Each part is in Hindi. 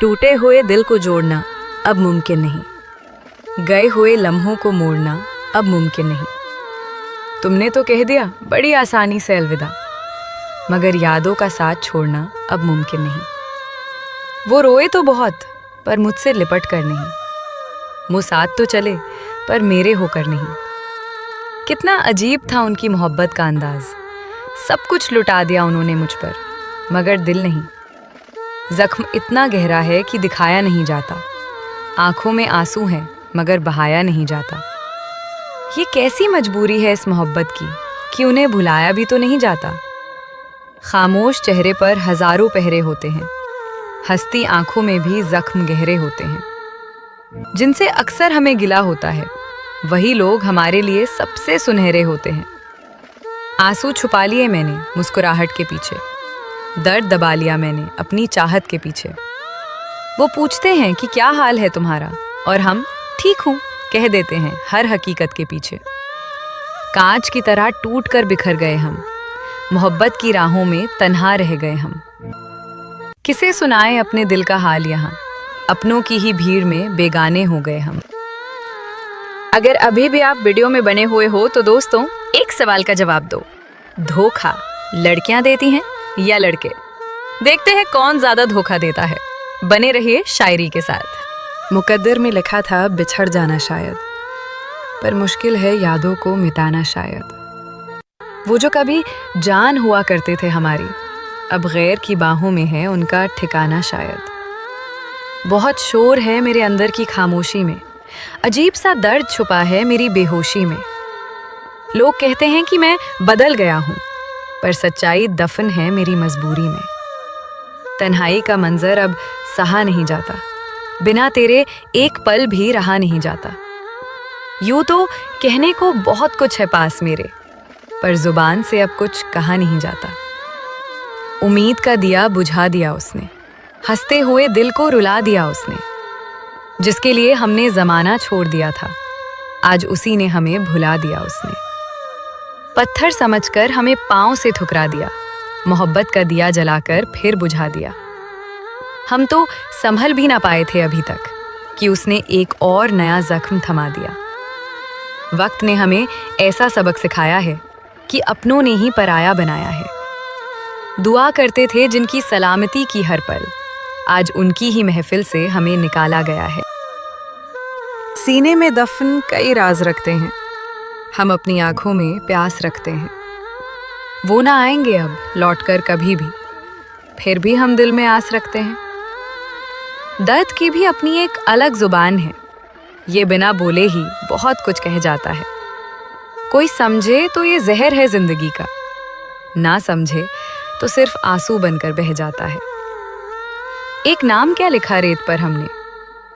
टूटे हुए दिल को जोड़ना अब मुमकिन नहीं, गए हुए लम्हों को मोड़ना अब मुमकिन नहीं। तुमने तो कह दिया बड़ी आसानी से अलविदा, मगर यादों का साथ छोड़ना अब मुमकिन नहीं। वो रोए तो बहुत, पर मुझसे लिपट कर नहीं। मुँह साथ तो चले, पर मेरे होकर नहीं। कितना अजीब था उनकी मोहब्बत का अंदाज। सब कुछ लुटा दिया उन्होंने मुझ पर, मगर दिल नहीं। जख्म इतना गहरा है कि दिखाया नहीं जाता। आंखों में आंसू हैं, मगर बहाया नहीं जाता। ये कैसी मजबूरी है इस मोहब्बत की कि उन्हें भुलाया भी तो नहीं जाता। खामोश चेहरे पर हजारों पहरे होते हैं, हंसती आंखों में भी जख्म गहरे होते हैं। जिनसे अक्सर हमें गिला होता है, वही लोग हमारे लिए सबसे सुनहरे होते हैं। आंसू छुपा लिए मैंने मुस्कुराहट के पीछे, दर्द दबा लिया मैंने अपनी चाहत के पीछे। वो पूछते हैं कि क्या हाल है तुम्हारा, और हम ठीक हूँ कह देते हैं हर हकीकत के पीछे। कांच की तरह टूट कर बिखर गए हम, मोहब्बत की राहों में तन्हा रह गए हम। किसे सुनाए अपने दिल का हाल यहाँ, अपनों की ही भीड़ में बेगाने हो गए हम। अगर अभी भी आप वीडियो में बने हुए हो तो दोस्तों एक सवाल का जवाब दो, धोखा लड़कियां देती हैं या लड़के? देखते हैं कौन ज्यादा धोखा देता है। बने रहिए शायरी के साथ। मुकद्दर में लिखा था बिछड़ जाना शायद, पर मुश्किल है यादों को मिटाना शायद। वो जो कभी जान हुआ करते थे हमारी, अब गैर की बाहों में है उनका ठिकाना शायद। बहुत शोर है मेरे अंदर की खामोशी में, अजीब सा दर्द छुपा है मेरी बेहोशी में। लोग कहते हैं कि मैं बदल गया हूँ, पर सच्चाई दफन है मेरी मजबूरी में। तन्हाई का मंजर अब सहा नहीं जाता, बिना तेरे एक पल भी रहा नहीं जाता। यूं तो कहने को बहुत कुछ है पास मेरे, पर जुबान से अब कुछ कहा नहीं जाता। उम्मीद का दिया बुझा दिया उसने, हंसते हुए दिल को रुला दिया उसने। जिसके लिए हमने जमाना छोड़ दिया था, आज उसी ने हमें भुला दिया उसने। पत्थर समझकर हमें पांव से ठुकरा दिया, मोहब्बत का दिया जलाकर फिर बुझा दिया। हम तो संभल भी ना पाए थे अभी तक कि उसने एक और नया जख्म थमा दिया। वक्त ने हमें ऐसा सबक सिखाया है कि अपनों ने ही पराया बनाया है। दुआ करते थे जिनकी सलामती की हर पल, आज उनकी ही महफिल से हमें निकाला गया है। सीने में दफन कई राज रखते हैं, हम अपनी आंखों में प्यास रखते हैं। वो ना आएंगे अब लौटकर कभी भी, फिर भी हम दिल में आस रखते हैं। दर्द की भी अपनी एक अलग जुबान है, ये बिना बोले ही बहुत कुछ कह जाता है। कोई समझे तो ये जहर है जिंदगी का, ना समझे तो सिर्फ आंसू बनकर बह जाता है। एक नाम क्या लिखा रेत पर हमने,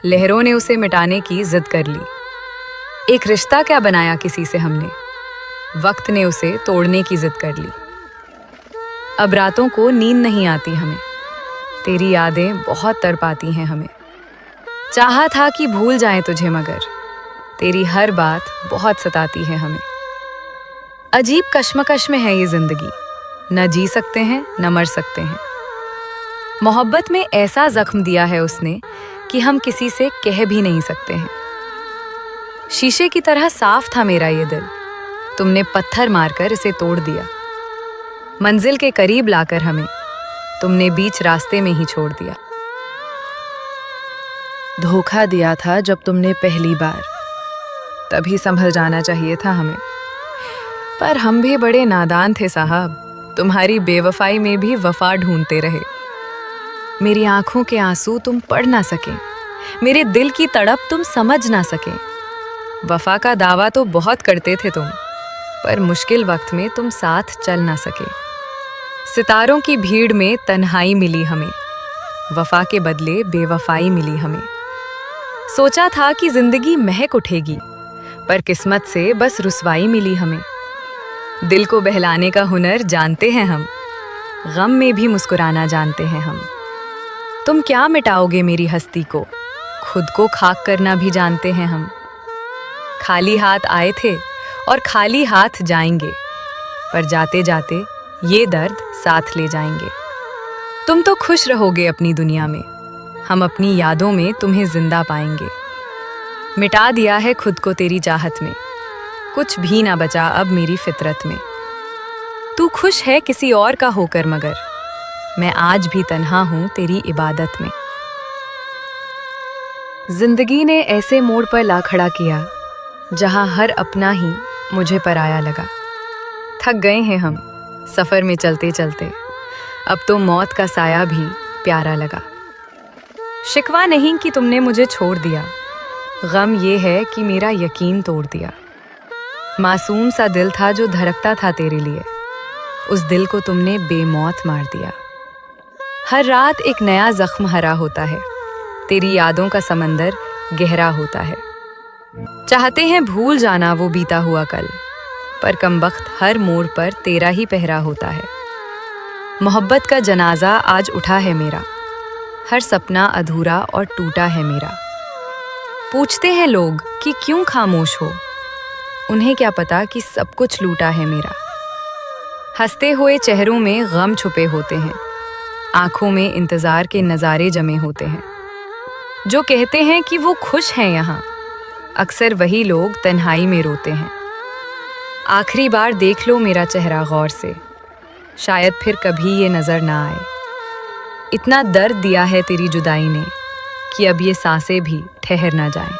लहरों ने उसे मिटाने की जिद कर ली। एक रिश्ता क्या बनाया किसी से हमने, वक्त ने उसे तोड़ने की जिद कर ली। अब रातों को नींद नहीं आती हमें, तेरी यादें बहुत तड़पाती हैं हमें। चाहा था कि भूल जाएं तुझे, मगर तेरी हर बात बहुत सताती है हमें। अजीब कश्मकश में है ये जिंदगी, न जी सकते हैं न मर सकते हैं। मोहब्बत में ऐसा जख्म दिया है उसने कि हम किसी से कह भी नहीं सकते हैं। शीशे की तरह साफ था मेरा ये दिल, तुमने पत्थर मारकर इसे तोड़ दिया। मंजिल के करीब लाकर हमें तुमने बीच रास्ते में ही छोड़ दिया। धोखा दिया था जब तुमने पहली बार, तभी संभल जाना चाहिए था हमें। पर हम भी बड़े नादान थे साहब, तुम्हारी बेवफाई में भी वफा ढूंढते रहे। मेरी आंखों के आंसू तुम पढ़ ना सके, मेरे दिल की तड़प तुम समझ ना सके। वफा का दावा तो बहुत करते थे तुम, पर मुश्किल वक्त में तुम साथ चल ना सके। सितारों की भीड़ में तन्हाई मिली हमें, वफा के बदले बेवफाई मिली हमें। सोचा था कि जिंदगी महक उठेगी, पर किस्मत से बस रुसवाई मिली हमें। दिल को बहलाने का हुनर जानते हैं हम, गम में भी मुस्कुराना जानते हैं हम। तुम क्या मिटाओगे मेरी हस्ती को, खुद को खाक करना भी जानते हैं हम। खाली हाथ आए थे और खाली हाथ जाएंगे, पर जाते जाते ये दर्द साथ ले जाएंगे। तुम तो खुश रहोगे अपनी दुनिया में, हम अपनी यादों में तुम्हें जिंदा पाएंगे। मिटा दिया है खुद को तेरी चाहत में, कुछ भी ना बचा अब मेरी फितरत में। तू खुश है किसी और का होकर मगर मैं आज भी तन्हा हूं तेरी इबादत में। जिंदगी ने ऐसे मोड़ पर ला खड़ा किया जहां हर अपना ही मुझे पराया लगा। थक गए हैं हम सफर में चलते चलते, अब तो मौत का साया भी प्यारा लगा। शिकवा नहीं कि तुमने मुझे छोड़ दिया, गम ये है कि मेरा यकीन तोड़ दिया। मासूम सा दिल था जो धड़कता था तेरे लिए, उस दिल को तुमने बेमौत मार दिया। हर रात एक नया जख्म हरा होता है, तेरी यादों का समंदर गहरा होता है। चाहते हैं भूल जाना वो बीता हुआ कल, पर कमबख्त हर मोड़ पर तेरा ही पहरा होता है। मोहब्बत का जनाजा आज उठा है मेरा, हर सपना अधूरा और टूटा है मेरा। पूछते हैं लोग कि क्यों खामोश हो, उन्हें क्या पता कि सब कुछ लूटा है मेरा। हंसते हुए चेहरों में गम छुपे होते हैं, आंखों में इंतजार के नज़ारे जमे होते हैं। जो कहते हैं कि वो खुश हैं यहाँ, अक्सर वही लोग तन्हाई में रोते हैं। आखिरी बार देख लो मेरा चेहरा गौर से, शायद फिर कभी ये नज़र ना आए। इतना दर्द दिया है तेरी जुदाई ने कि अब ये सांसें भी ठहर ना जाएं।